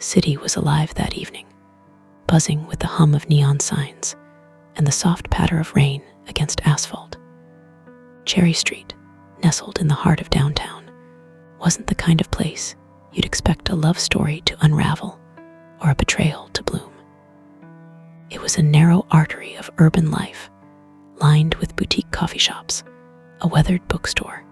city was alive that evening, buzzing with the hum of neon signs and the soft patter of rain against asphalt. Cherry Street, nestled in the heart of downtown, wasn't the kind of place you'd expect a love story to unravel or a betrayal to bloom. It was a narrow artery of urban life, lined with boutique coffee shops, a weathered bookstore,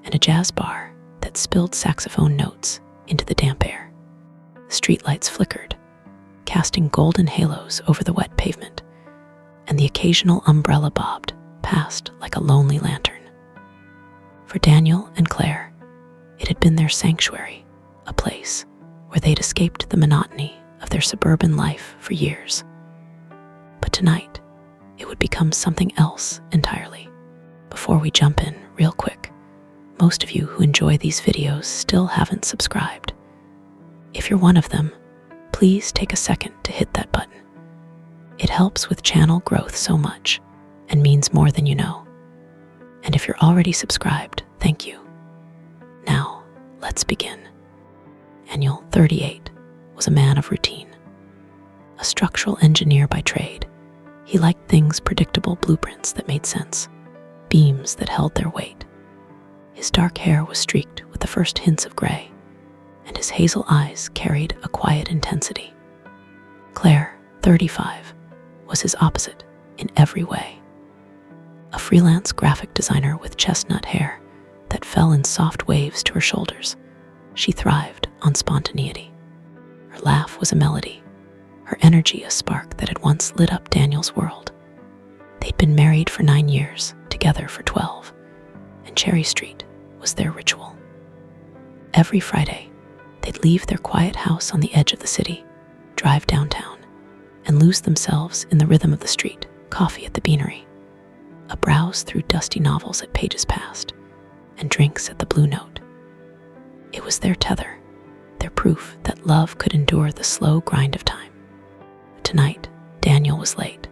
and a jazz bar that spilled saxophone notes into the damp air. Streetlights flickered, casting golden halos over the wet pavement, and the occasional umbrella bobbed past like a lonely lantern. For Daniel and Claire, it had been their sanctuary, a place where they'd escaped the monotony of their suburban life for years. But tonight, it would become something else entirely. Before we jump in, real quick, most of you who enjoy these videos still haven't subscribed. If you're one of them, please take a second to hit that button. It helps with channel growth so much and means more than you know. And if you're already subscribed, thank you. Now, let's begin. Daniel, 38, was a man of routine. A structural engineer by trade, he liked things predictable, blueprints that made sense, beams that held their weight. His dark hair was streaked with the first hints of gray, and his hazel eyes carried a quiet intensity. Claire, 35, was his opposite in every way. A freelance graphic designer with chestnut hair that fell in soft waves to her shoulders, she thrived on spontaneity. Her laugh was a melody, her energy a spark that had once lit up Daniel's world. They'd been married for 9 years, together for 12, and Cherry Street was their ritual. Every Friday, they'd leave their quiet house on the edge of the city, drive downtown, and lose themselves in the rhythm of the street, coffee at the Beanery, a browse through dusty novels at Pages Past, and drinks at the Blue Note. It was their tether, their proof that love could endure the slow grind of time. Tonight, Daniel was late.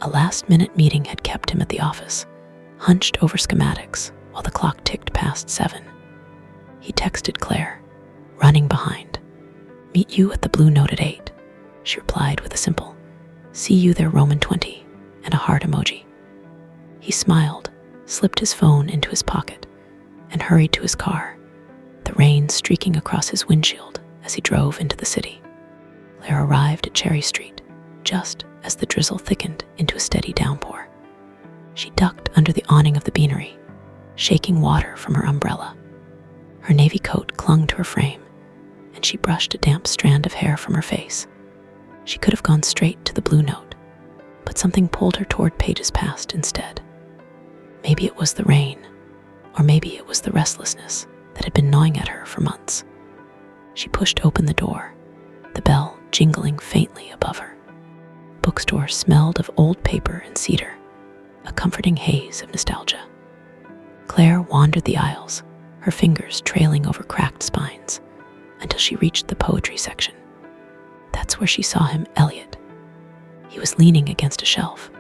A last-minute meeting had kept him at the office, hunched over schematics while the clock ticked past 7. He texted Claire, running behind. "Meet you at the Blue Note at 8, she replied with a simple, "See you there, Roman 20, and a heart emoji. He smiled, slipped his phone into his pocket, and hurried to his car, the rain streaking across his windshield as he drove into the city. Claire arrived at Cherry Street just as the drizzle thickened into a steady downpour. She ducked under the awning of the Beanery, shaking water from her umbrella. Her navy coat clung to her frame, and she brushed a damp strand of hair from her face. She could have gone straight to the Blue Note, but something pulled her toward Pages Past instead. Maybe it was the rain, or maybe it was the restlessness that had been gnawing at her for months. She pushed open the door, the bell jingling faintly above her. Bookstore smelled of old paper and cedar, a comforting haze of nostalgia. Claire wandered the aisles, her fingers trailing over cracked spines, until she reached the poetry section. That's where she saw him, Elliot. He was leaning against a shelf,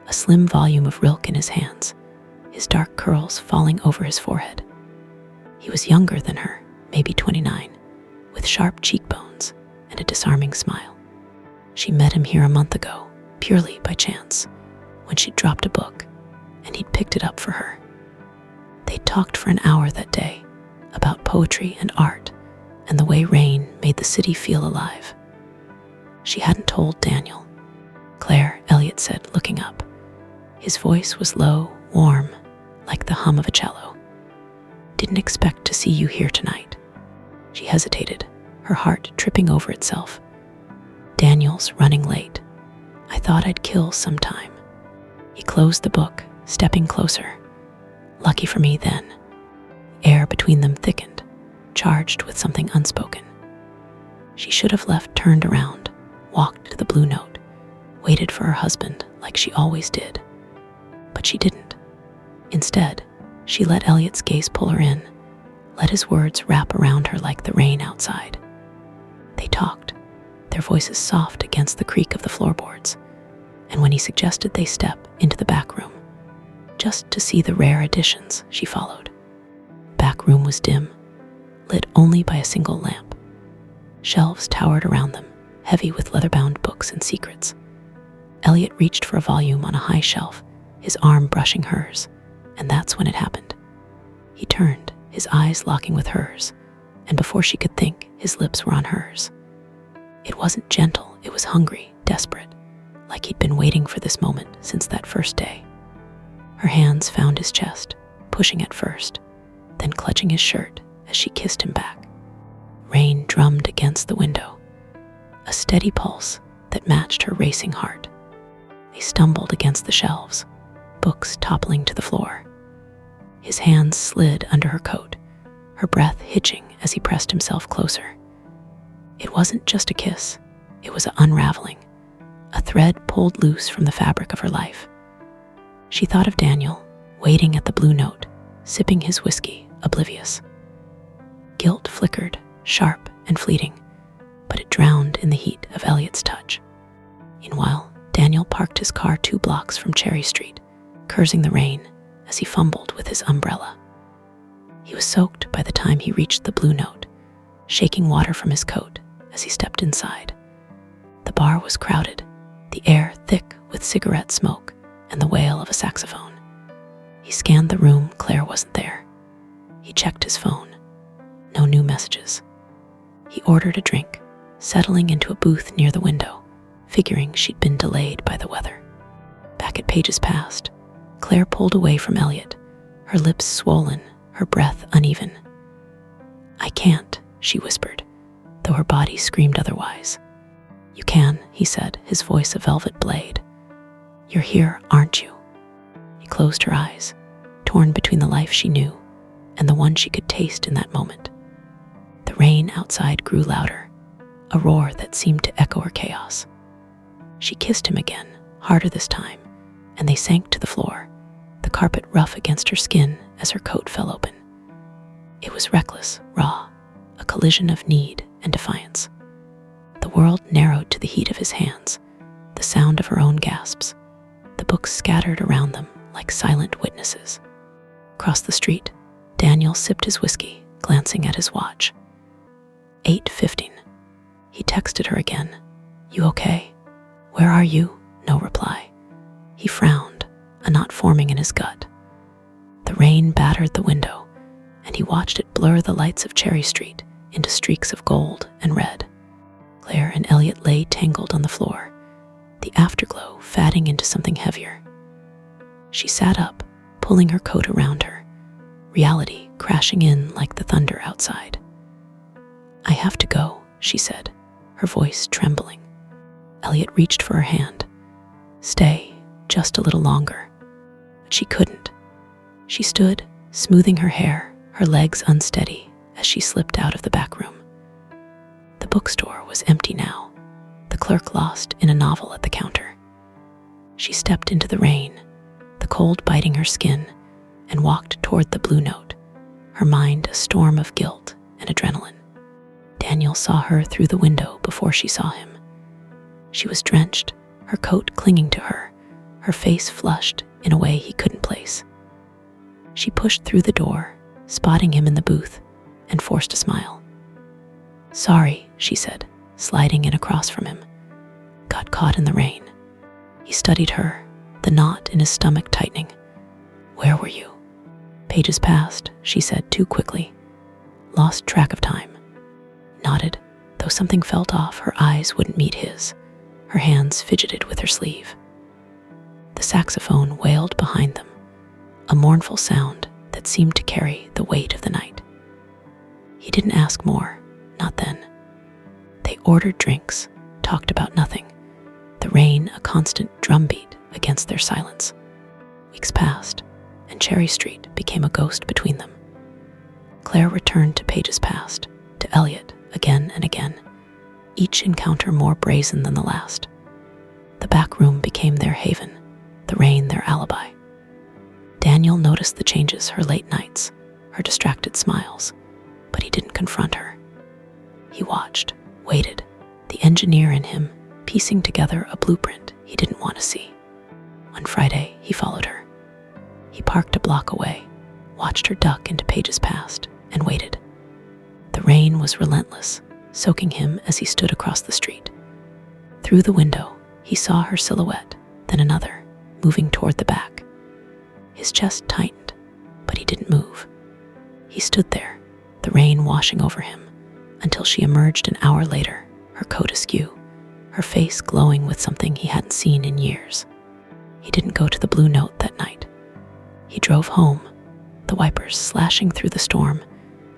a slim volume of Rilke in his hands, his dark curls falling over his forehead. He was younger than her, maybe 29, with sharp cheekbones and a disarming smile. She met him here a month ago, purely by chance, when she'd dropped a book, and he'd picked it up for her. They talked for an hour that day about poetry and art and the way rain made the city feel alive. She hadn't told Daniel. "Claire," Elliot said, looking up. His voice was low, warm, like the hum of a cello. "Didn't expect to see you here tonight." She hesitated, her heart tripping over itself. "Daniel's running late. I thought I'd kill some time." He closed the book, stepping closer. Lucky for me then. Air between them thickened, charged with something unspoken. She should have left, turned around, walked to the Blue Note, waited for her husband like she always did. But she didn't. Instead, she let Elliot's gaze pull her in, let his words wrap around her like the rain outside. They talked, their voices soft against the creak of the floorboards, and when he suggested they step into the back room, just to see the rare additions, she followed. Back room was dim, lit only by a single lamp. Shelves towered around them, heavy with leather-bound books and secrets. Elliot reached for a volume on a high shelf, his arm brushing hers, and that's when it happened. He turned, his eyes locking with hers, and before she could think, his lips were on hers. It wasn't gentle, it was hungry, desperate, like he'd been waiting for this moment since that first day. Her hands found his chest, pushing at first, then clutching his shirt as she kissed him back. Rain drummed against the window, a steady pulse that matched her racing heart. They stumbled against the shelves, books toppling to the floor. His hands slid under her coat, her breath hitching as he pressed himself closer. It wasn't just a kiss, it was unraveling, a thread pulled loose from the fabric of her life. She thought of Daniel, waiting at the Blue Note, sipping his whiskey, oblivious. Guilt flickered, sharp and fleeting, but it drowned in the heat of Elliot's touch. Meanwhile, Daniel parked his car 2 blocks from Cherry Street, cursing the rain as he fumbled with his umbrella. He was soaked by the time he reached the Blue Note, shaking water from his coat as he stepped inside. The bar was crowded, the air thick with cigarette smoke and the wail of a saxophone. He scanned the room. Claire wasn't there. He checked his phone. No new messages. He ordered a drink, settling into a booth near the window, figuring she'd been delayed by the weather. Back at Page's Past, Claire pulled away from Elliot, her lips swollen, her breath uneven. "I can't," she whispered, though her body screamed otherwise. "You can," he said, his voice a velvet blade. "You're here, aren't you?" He closed her eyes, torn between the life she knew and the one she could taste in that moment. The rain outside grew louder, a roar that seemed to echo her chaos. She kissed him again, harder this time, and they sank to the floor, the carpet rough against her skin as her coat fell open. It was reckless, raw, a collision of need and defiance. The world narrowed to the heat of his hands, the sound of her own gasps, the books scattered around them like silent witnesses. Across the street, Daniel sipped his whiskey, glancing at his watch. 8:15. He texted her again. "You okay? Where are you?" No reply. He frowned, a knot forming in his gut. The rain battered the window, and he watched it blur the lights of Cherry Street into streaks of gold and red. Claire and Elliot lay tangled on the floor, the afterglow fatting into something heavier. She sat up, pulling her coat around her, reality crashing in like the thunder outside. "I have to go," she said, her voice trembling. Elliot reached for her hand. "Stay, just a little longer." But she couldn't. She stood, smoothing her hair, her legs unsteady as she slipped out of the back room. The bookstore was empty now, the clerk lost in a novel at the counter. She stepped into the rain, the cold biting her skin, and walked toward the Blue Note, her mind a storm of guilt and adrenaline. Daniel saw her through the window before she saw him. She was drenched, her coat clinging to her, her face flushed in a way he couldn't place. She pushed through the door, spotting him in the booth, and forced a smile. "Sorry," she said, sliding in across from him. "Got caught in the rain." He studied her, the knot in his stomach tightening. "Where were you?" "Page's Past," she said too quickly. Lost track of time. Nodded, though something felt off, her eyes wouldn't meet his. Her hands fidgeted with her sleeve. The saxophone wailed behind them, a mournful sound that seemed to carry the weight of the night. He didn't ask more, not then. They ordered drinks, talked about nothing, the rain a constant drumbeat against their silence. Weeks passed, and Cherry Street became a ghost between them. Claire returned to Page's Past, to Elliot again and again, each encounter more brazen than the last. The back room became their haven, the rain their alibi. Daniel noticed the changes, her late nights, her distracted smiles, but he didn't confront her. He watched, waited, the engineer in him piecing together a blueprint he didn't want to see. One Friday, he followed her. He parked a block away, watched her duck into Page's Past, and waited. The rain was relentless, soaking him as he stood across the street. Through the window, he saw her silhouette, then another, moving toward the back. His chest tightened, but he didn't move. He stood there, the rain washing over him, until she emerged an hour later, her coat askew, her face glowing with something he hadn't seen in years. He didn't go to the Blue Note that night. He drove home, the wipers slashing through the storm,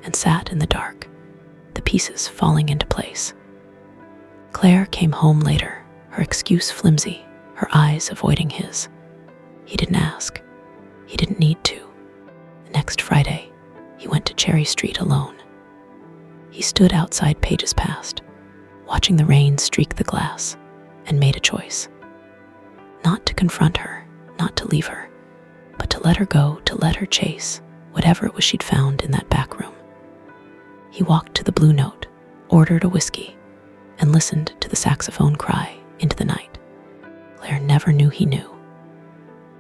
and sat in the dark, the pieces falling into place. Claire came home later, her excuse flimsy, her eyes avoiding his. He didn't ask. He didn't need to. The next Friday, he went to Cherry Street alone. He stood outside Page's Past, watching the rain streak the glass, and made a choice. Not to confront her, not to leave her, but to let her go, to let her chase whatever it was she'd found in that back room. He walked to the Blue Note, ordered a whiskey, and listened to the saxophone cry into the night. Claire never knew he knew.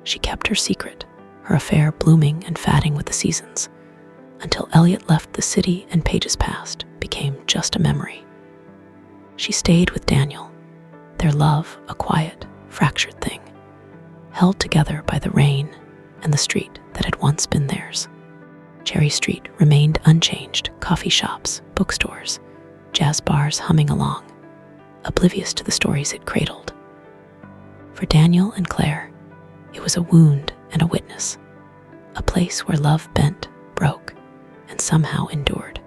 She kept her secret, her affair blooming and fatting with the seasons, until Elliot left the city and Page's Past became just a memory. She stayed with Daniel, their love a quiet, fractured thing, held together by the rain and the street that had once been theirs. Cherry Street remained unchanged, coffee shops, bookstores, jazz bars humming along, oblivious to the stories it cradled. For Daniel and Claire, it was a wound and a witness, a place where love bent, broke, and somehow endured.